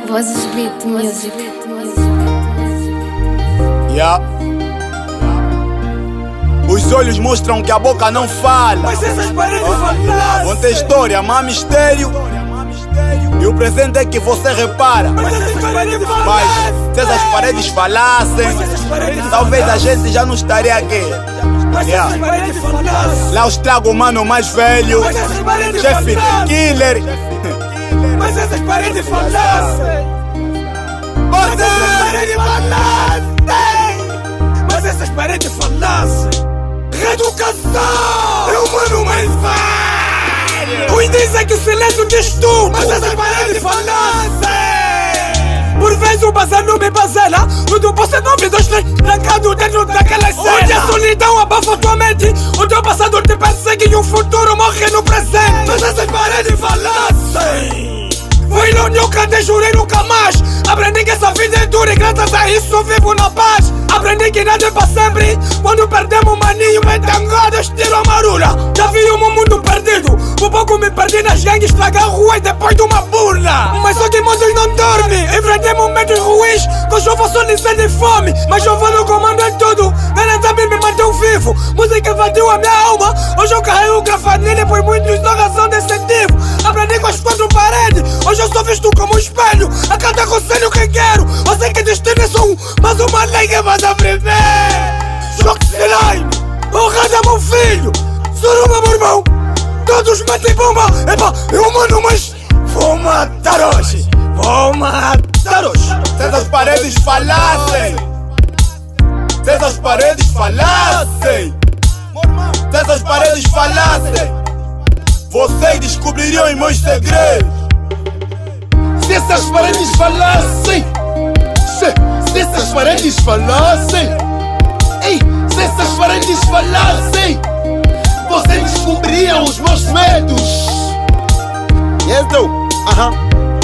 Vozes Beat Music. Yeah. Os olhos mostram que a boca não fala. Mas essas paredes falassem. Conta a história, mas há mistério. E o presente é que você repara. Mas essas paredes Mas falassem. se essas paredes falassem, talvez a gente já não estaria aqui. Mas Yeah. essas paredes falassem. Lá os trago o mano mais velho, Mas essas paredes chefe falassem. killer. Mas essas paredes falassem. Mas essas paredes falassem. Mas essas paredes falassem. Reeducação é o mano mais velho. Uns dizem que o silêncio diz tudo. Mas essas paredes falassem. Por vezes o bazar não me bazela. O teu posse não me dois trancado dentro daquela cena. Onde a solidão abafa tua mente. O teu passado te persegue e o futuro morre no presente. Mas essas paredes falassem. Foi lá onde eu cantei, jurei nunca mais. Aprendi que essa vida é dura e graças a isso vivo na paz. Aprendi que nada é pra sempre. Quando perdemos o maninho, metangadas, tiro a marula. Já vi um mundo perdido. Por pouco me perdi nas gangues, estragar a rua e depois de uma burla. Mas só que moços não dormem. Enfrentei momentos ruins, com chuva, sono e sede e fome. Mas eu vou no comando em tudo. Ela também me mantém vivo. Música invadiu a minha alma. Hoje eu carrego grafanilha, por muitos só razão de incentivo. Aprendi com as quatro paredes. Hoje eu sou visto como um espelho. A cada conselho que quero. Eu sei que destino é só um, mas uma lei que vai sobreviver. Choque Line, honrada meu filho. Suruba meu irmão. Todos metem bomba. Epa, eu mano, mas vou matar hoje. Vou matar hoje. Se essas paredes falassem, se essas paredes falassem, se essas paredes falassem, vocês descobririam os meus segredos. Se essas paredes falassem, se essas paredes falassem, ei, se essas paredes falassem, vocês descobririam os meus medos.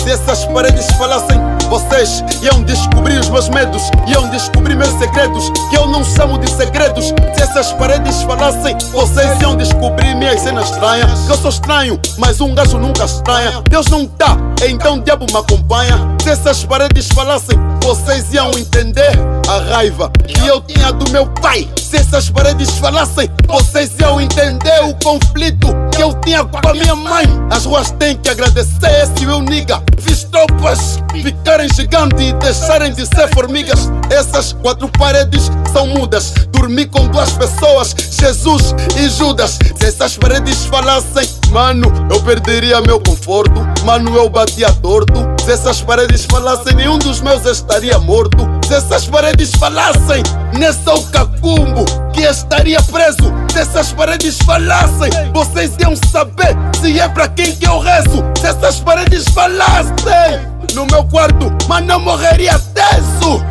Se essas paredes falassem, vocês iam descobrir os meus medos, iam descobrir meus segredos, que eu não chamo de segredos. Se essas paredes falassem, vocês iam descobrir minhas cenas estranhas. Que eu sou estranho, mas um gajo nunca estranha. Deus não tá, então o diabo me acompanha. Se essas paredes falassem, vocês iam entender a raiva que eu tinha do meu pai. Se essas paredes falassem, vocês iam entender o conflito que eu tinha com a minha mãe. As ruas têm que agradecer esse meu nigga. Fiz tropas ficarem gigantes e deixarem de ser formigas. Essas quatro paredes são mudas. Dormi com duas pessoas, Jesus e Judas. Se essas paredes falassem, mano, eu perderia meu conforto. Mano, eu batia torto. Se essas paredes falassem, nenhum dos meus estaria morto. Se essas paredes falassem, nesse o cacumbo que estaria preso. Se essas paredes falassem, vocês iam saber se é pra quem que eu rezo. Se essas paredes falassem no meu quarto, mano, eu morreria teso.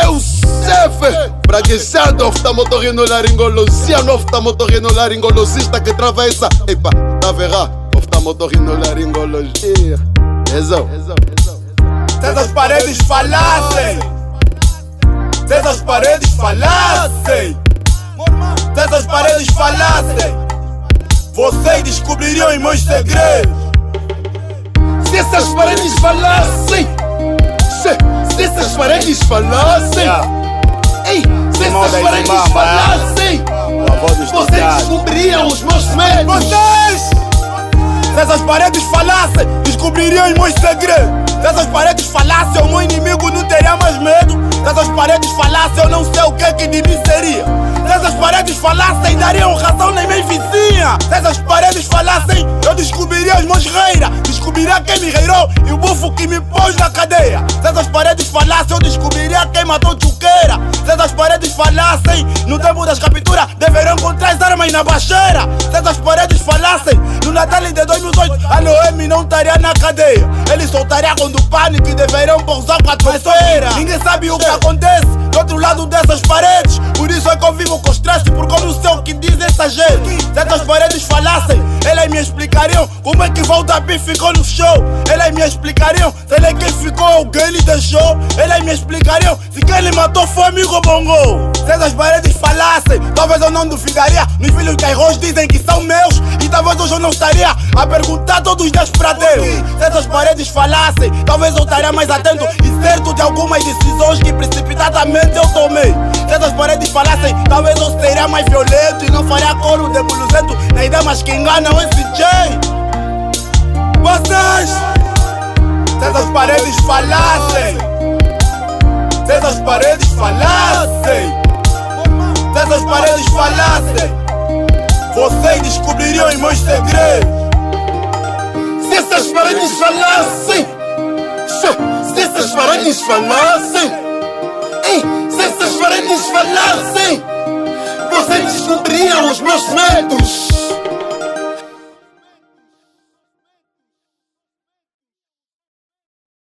Eu, chefe, praguejado, oftalmotorrinolaringologia, no oftalmotorrinolaringologista que trava essa. Epa, tá verá, oftalmotorrinolaringologia. Exo. Se essas paredes falassem, se essas paredes falassem, se essas paredes falassem, vocês descobririam os meus segredos. Se essas paredes falassem, se essas paredes falassem, ei, se essas paredes falassem, vocês descobririam os meus medos. Vocês! Se essas paredes falassem, descobririam os meus segredos. Se essas paredes falassem, o meu inimigo não teria mais medo. Se essas paredes falassem, eu não sei o que de mim seria. Se essas paredes falassem, dariam razão na minha vizinha. Se essas paredes falassem, eu descobriria os meus reiras. Descobriria quem me reirou e o bufo que me pôs na cadeia. Se essas paredes falassem, eu descobriria quem matou Chuqueira. Se essas paredes falassem, no tempo das capturas, deveriam encontrar as armas na baixeira. Se essas paredes falassem, no Natal de 2008, a Noemi não estaria na cadeia. Ele soltaria quando o pânico e deveriam pousar com a traiçoeira. Ninguém sabe o que acontece do outro lado dessas paredes. Por isso é que eu vivo com estresse, porque eu não sei o que diz essa gente. Se essas paredes falassem, elas me explicariam como é que Valdabi ficou no show. Elas me explicariam se ele é quem ficou ou quem ele deixou. Elas me explicariam se quem ele matou foi amigo Bongo. Se essas paredes falassem, talvez eu não duvidaria nos filhos que as rosas dizem que são meus. E talvez hoje eu não estaria a perguntar perguntar todos os dias pra Deus. Se essas paredes falassem, talvez eu estaria mais atento e certo de algumas decisões que precipitadamente eu tomei. Se essas paredes falassem, talvez eu seria mais violento e não faria coro de buluzento na ideia mas que enganam esse Jay. Vocês, se essas paredes falassem, se essas paredes falassem, se essas paredes falassem, vocês descobririam os meus segredos. Se essas paredes falassem, se essas paredes falassem, se essas paredes falassem, vocês descobririam os meus medos.